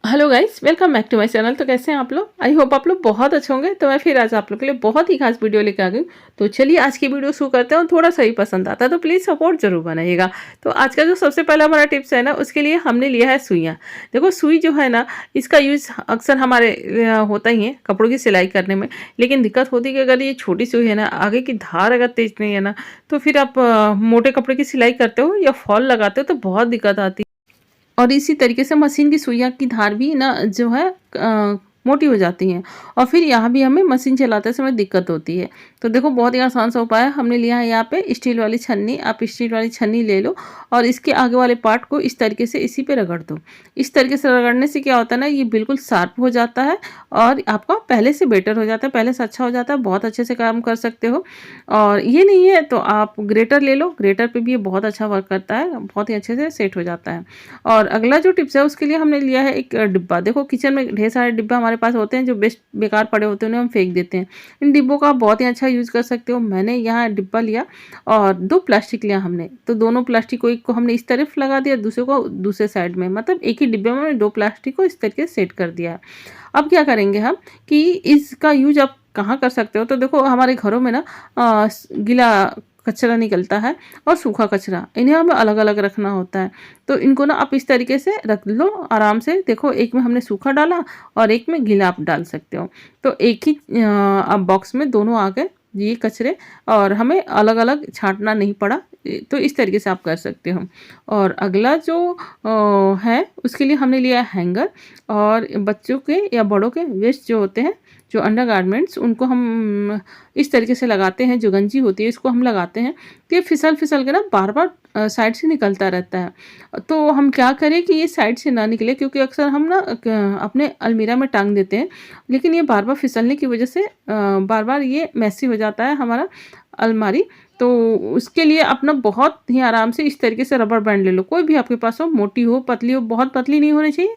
Hello guys, welcome back to my channel. तो कैसे हैं आप लोग? आई होप आप लोग बहुत अच्छे होंगे। तो मैं फिर आज आप लोग के लिए बहुत ही खास वीडियो लेकर आ गई हूँ। तो चलिए आज की वीडियो शुरू करते हैं। थोड़ा सा ही पसंद आता है तो प्लीज़ सपोर्ट जरूर बनाइएगा। तो आज का जो सबसे पहला हमारा टिप्स है ना, उसके लिए हमने लिया है सुइयाँ। देखो सुई जो है ना, इसका यूज़ अक्सर हमारे होता ही है कपड़ों की सिलाई करने में। लेकिन दिक्कत होती है कि अगर ये छोटी सुई है ना, आगे की धार अगर तेज नहीं है ना, तो फिर आप मोटे कपड़े की सिलाई करते हो या फॉल लगाते हो तो बहुत दिक्कत आती है। और इसी तरीके से मशीन की सुइयाँ की धार भी ना जो है मोटी हो जाती हैं। और फिर यहाँ भी हमें मशीन चलाते समय दिक्कत होती है। तो देखो बहुत ही आसान सा उपाय है। हमने लिया है यहाँ पे स्टील वाली छन्नी। आप स्टील वाली छन्नी ले लो और इसके आगे वाले पार्ट को इस तरीके से इसी पे रगड़ दो। इस तरीके से रगड़ने से क्या होता है ना, ये बिल्कुल शार्प हो जाता है और आपका पहले से बेटर हो जाता है, पहले से अच्छा हो जाता है, बहुत अच्छे से काम कर सकते हो। और ये नहीं है तो आप ग्रेटर ले लो, ग्रेटर पे भी ये बहुत अच्छा वर्क करता है, बहुत ही अच्छे से सेट हो जाता है। और अगला जो टिप्स है उसके लिए हमने लिया है एक डिब्बा। देखो किचन में ढेर सारे डिब्बे हमारे पास होते हैं जो बेकार पड़े होते हैं, उन्हें हम फेंक देते हैं। इन डिब्बों का आप बहुत ही अच्छा यूज़ कर सकते हो। मैंने यहाँ डिब्बा लिया और 2 प्लास्टिक लिया हमने। तो दोनों प्लास्टिक को, एक को हमने इस तरफ लगा दिया, दूसरे को दूसरे साइड में, मतलब एक ही डिब्बे में हमने 2 प्लास्टिक को इस तरीके से सेट कर दिया है। अब क्या करेंगे हम कि इसका यूज आप कहाँ कर सकते हो। तो देखो हमारे घरों में ना गीला कचरा निकलता है और सूखा कचरा, इन्हें हमें अलग अलग रखना होता है। तो इनको ना आप इस तरीके से रख लो आराम से। देखो एक में हमने सूखा डाला और एक में गीला आप डाल सकते हो। तो एक ही अब बॉक्स में दोनों आ गए ये कचरे, और हमें अलग अलग छांटना नहीं पड़ा। तो इस तरीके से आप कर सकते हो। और अगला जो है उसके लिए हमने लिया है हैंगर। और बच्चों के या बड़ों के वेस्ट जो होते हैं, जो अंडरगारमेंट्स, उनको हम इस तरीके से लगाते हैं। जो गंजी होती है इसको हम लगाते हैं तो ये फिसल फिसल के ना बार बार साइड से निकलता रहता है। तो हम क्या करें कि ये साइड से ना निकले, क्योंकि अक्सर हम ना अपने अलमीरा में टांग देते हैं, लेकिन ये बार बार फिसलने की वजह से बार बार ये मैसी हो जाता है हमारा अलमारी। तो उसके लिए अपना बहुत ही आराम से इस तरीके से रबर बैंड ले लो, कोई भी आपके पास हो, मोटी हो पतली हो, बहुत पतली नहीं होनी चाहिए।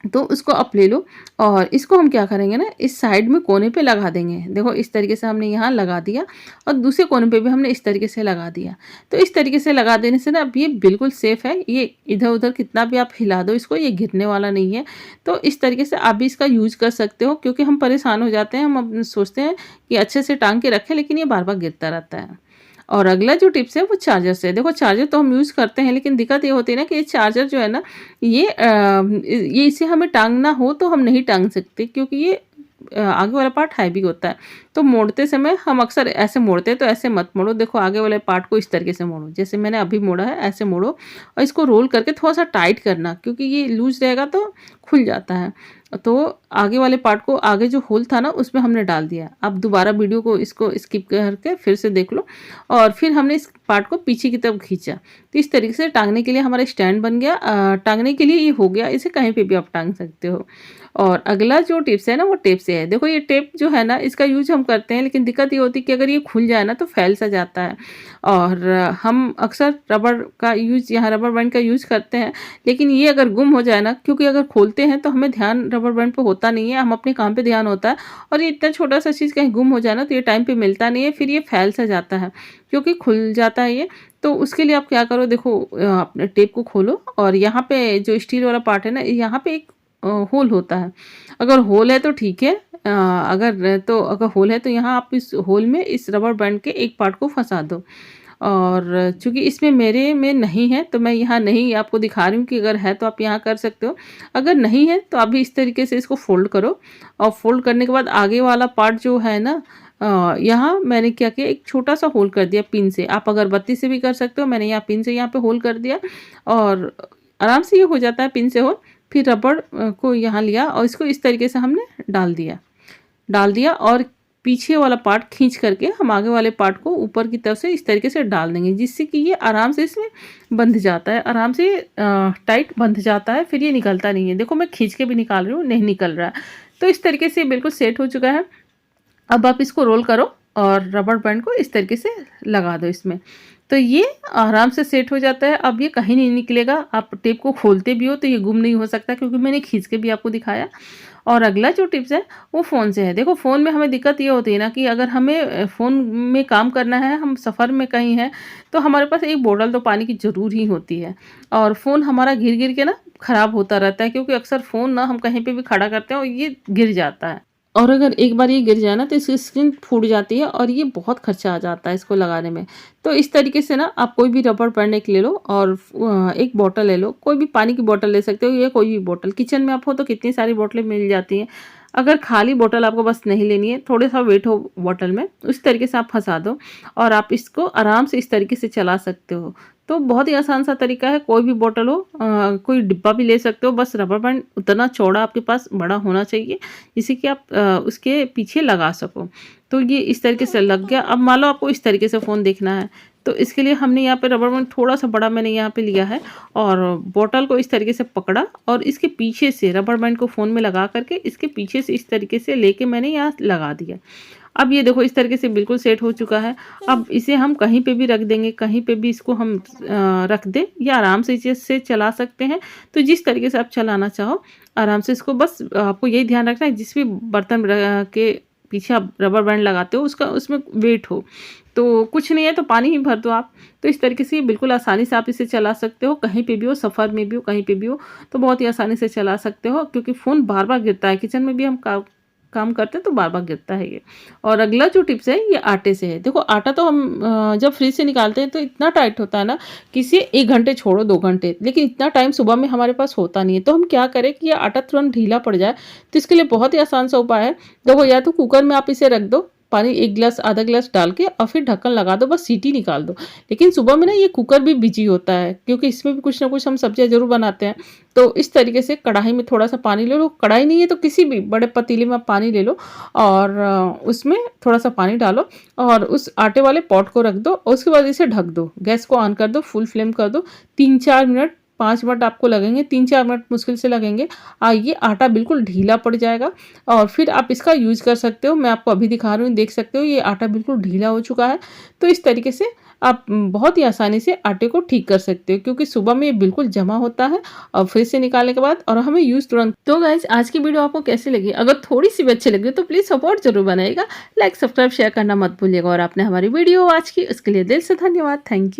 तो उसको आप ले लो और इसको हम क्या करेंगे ना, इस साइड में कोने पे लगा देंगे। देखो इस तरीके से हमने यहाँ लगा दिया और दूसरे कोने पे भी हमने इस तरीके से लगा दिया। तो इस तरीके से लगा देने से ना अब ये बिल्कुल सेफ़ है। ये इधर उधर कितना भी आप हिला दो इसको, ये गिरने वाला नहीं है। तो इस तरीके से आप भी इसका यूज़ कर सकते हो, क्योंकि हम परेशान हो जाते हैं, हम अब सोचते हैं कि अच्छे से टांग के रखें, लेकिन ये बार बार गिरता रहता है। और अगला जो टिप्स है वो चार्जर से है। देखो चार्जर तो हम यूज़ करते हैं, लेकिन दिक्कत ये होती है ना कि ये चार्जर जो है ना, ये इसे हमें टांगना हो तो हम नहीं टांग सकते, क्योंकि ये आगे वाला पार्ट हैवी होता है। तो मोड़ते समय हम अक्सर ऐसे मोड़ते हैं, तो ऐसे मत मोड़ो। देखो आगे वाले पार्ट को इस तरीके से मोड़ो, जैसे मैंने अभी मोड़ा है ऐसे मोड़ो और इसको रोल करके थोड़ा सा टाइट करना, क्योंकि ये लूज रहेगा तो खुल जाता है। तो आगे वाले पार्ट को, आगे जो होल था ना उसमें हमने डाल दिया। अब दोबारा वीडियो को इसको स्किप करके फिर से देख लो। और फिर हमने इस पार्ट को पीछे की तरफ खींचा। तो इस तरीके से टांगने के लिए हमारा स्टैंड बन गया। टांगने के लिए ये हो गया, इसे कहीं पे भी आप टांग सकते हो। और अगला जो टिप्स है ना वो टेप से है। देखो ये टेप जो है ना, इसका यूज हम करते हैं, लेकिन दिक्कत ये होती है कि अगर ये खुल जाए ना तो फैल सा जाता है। और हम अक्सर रबर का यूज, यहाँ रबर बैंड का यूज करते हैं, लेकिन ये अगर गुम हो जाए ना, क्योंकि अगर खोलते हैं तो हमें ध्यान रबर बैंड पे होता नहीं है, हम अपने काम पे ध्यान होता है। और ये इतना छोटा सा चीज़ कहीं गुम हो जाए ना तो ये टाइम पे मिलता नहीं है, फिर ये फैल सा जाता है, क्योंकि खुल जाता है ये। तो उसके लिए आप क्या करो, देखो अपने टेप को खोलो और यहाँ पे जो स्टील वाला पार्ट है ना, यहाँ पे एक होल होता है। अगर होल है तो ठीक है, अगर होल है तो यहाँ आप इस होल में इस रबर बैंड के एक पार्ट को फंसा दो। और चूँकि इसमें मेरे में नहीं है तो मैं यहाँ नहीं आपको दिखा रही हूँ, कि अगर है तो आप यहाँ कर सकते हो। अगर नहीं है तो आप भी इस तरीके से इसको फोल्ड करो। और फोल्ड करने के बाद आगे वाला पार्ट जो है ना, यहाँ मैंने क्या किया, एक छोटा सा होल कर दिया पिन से। आप अगरबत्ती से भी कर सकते हो, मैंने यहाँ पिन से यहाँ पे होल कर दिया और आराम से ये हो जाता है पिन से होल। फिर रबड़ को यहाँ लिया और इसको इस तरीके से हमने डाल दिया और पीछे वाला पार्ट खींच करके हम आगे वाले पार्ट को ऊपर की तरफ से इस तरीके से डाल देंगे, जिससे कि ये आराम से इसमें बंध जाता है, आराम से टाइट बंध जाता है, फिर ये निकलता नहीं है। देखो मैं खींच के भी निकाल रही हूँ, नहीं निकल रहा है। तो इस तरीके से बिल्कुल सेट हो चुका है। अब आप इसको रोल करो और रबर बैंड को इस तरीके से लगा दो इसमें। तो ये आराम से सेट हो जाता है। अब ये कहीं नहीं निकलेगा। आप टेप को खोलते भी हो तो ये गुम नहीं हो सकता, क्योंकि मैंने खींच के भी आपको दिखाया। और अगला जो टिप्स है वो फ़ोन से है। देखो फ़ोन में हमें दिक्कत ये होती है ना कि अगर हमें फ़ोन में काम करना है, हम सफ़र में कहीं हैं, तो हमारे पास एक बोतल तो पानी की ज़रूर ही होती है। और फ़ोन हमारा गिर गिर के ना ख़राब होता रहता है, क्योंकि अक्सर फ़ोन ना हम कहीं पे भी खड़ा करते हैं और ये गिर जाता है। और अगर एक बार ये गिर जाए ना तो इसकी स्क्रीन फूट जाती है और ये बहुत खर्चा आ जाता है इसको लगाने में। तो इस तरीके से ना आप कोई भी रबड़ बैंड एक ले लो और एक बॉटल ले लो, कोई भी पानी की बॉटल ले सकते हो या कोई भी बॉटल। किचन में आप हो तो कितनी सारी बॉटलें मिल जाती हैं। अगर खाली बॉटल आपको बस नहीं लेनी है, थोड़ा-सा वेट हो बॉटल में, उस तरीके से आप फँसा दो और आप इसको आराम से इस तरीके से चला सकते हो। तो बहुत ही आसान सा तरीका है, कोई भी बॉटल हो, कोई डिब्बा भी ले सकते हो, बस रबर बैंड उतना चौड़ा आपके पास बड़ा होना चाहिए, जिससे कि आप उसके पीछे लगा सको। तो ये इस तरीके से लग गया। अब मान लो आपको इस तरीके से फ़ोन देखना है, तो इसके लिए हमने यहाँ पे रबर बैंड थोड़ा-सा बड़ा मैंने यहाँ पे लिया है और बॉटल को इस तरीके से पकड़ा और इसके पीछे से रबर बैंड को फ़ोन में लगा करके इसके पीछे से इस तरीके से लेके मैंने यहाँ लगा दिया। अब ये देखो इस तरीके से बिल्कुल सेट हो चुका है। अब इसे हम कहीं पे भी रख देंगे, कहीं पे भी इसको हम रख दें या आराम से इसे चला सकते हैं। तो जिस तरीके से आप चलाना चाहो आराम से इसको, बस आपको यही ध्यान रखना है जिस भी बर्तन के पीछे आप रबर बैंड लगाते हो उसका उसमें वेट हो। तो कुछ नहीं है तो पानी ही भर दो आप। तो इस तरीके से बिल्कुल आसानी से आप इसे चला सकते हो, कहीं पे भी हो, सफ़र में भी हो, कहीं पे भी हो, तो बहुत ही आसानी से चला सकते हो, क्योंकि फ़ोन बार-बार गिरता है। किचन में भी हम काम करते हैं तो बार-बार गिरता है ये। और अगला जो टिप्स है ये आटे से है। देखो आटा तो हम जब फ्रिज से निकालते हैं तो इतना टाइट होता है ना कि इसे 1 घंटे छोड़ो 2 घंटे, लेकिन इतना टाइम सुबह में हमारे पास होता नहीं है। तो हम क्या करें कि ये आटा तुरंत ढीला पड़ जाए, तो इसके लिए बहुत ही आसान सा उपाय है। देखो या तो कुकर में आप इसे रख दो, पानी 1 गिलास आधा गिलास डाल के और फिर ढक्कन लगा दो, बस सीटी निकाल दो। लेकिन सुबह में ना ये कुकर भी बिजी होता है, क्योंकि इसमें भी कुछ ना कुछ हम सब्जियाँ ज़रूर बनाते हैं। तो इस तरीके से कढ़ाई में थोड़ा-सा पानी ले लो, कढ़ाई नहीं है तो किसी भी बड़े पतीले में आप पानी ले लो और उसमें थोड़ा-सा पानी डालो और उस आटे वाले पॉट को रख दो और उसके बाद इसे ढक दो। गैस को ऑन कर दो, फुल फ्लेम कर दो। 3-4 मिनट 5 मिनट आपको लगेंगे, 3-4 मिनट मुश्किल से लगेंगे। ये आटा बिल्कुल ढीला पड़ जाएगा और फिर आप इसका यूज़ कर सकते हो। मैं आपको अभी दिखा रही हूँ, देख सकते हो ये आटा बिल्कुल ढीला हो चुका है। तो इस तरीके से आप बहुत ही आसानी से आटे को ठीक कर सकते हो, क्योंकि सुबह में ये बिल्कुल जमा होता है और फ्रिज से निकालने के बाद और हमें यूज़ तुरंत। तो गाइज़ आज की वीडियो आपको कैसी लगी? अगर थोड़ी-सी भी अच्छी लगी तो प्लीज़ सपोर्ट ज़रूर बनाइएगा। लाइक, सब्सक्राइब, शेयर करना मत भूलिएगा और आपने हमारी वीडियो वॉच की उसके लिए दिल से धन्यवाद। Thank you.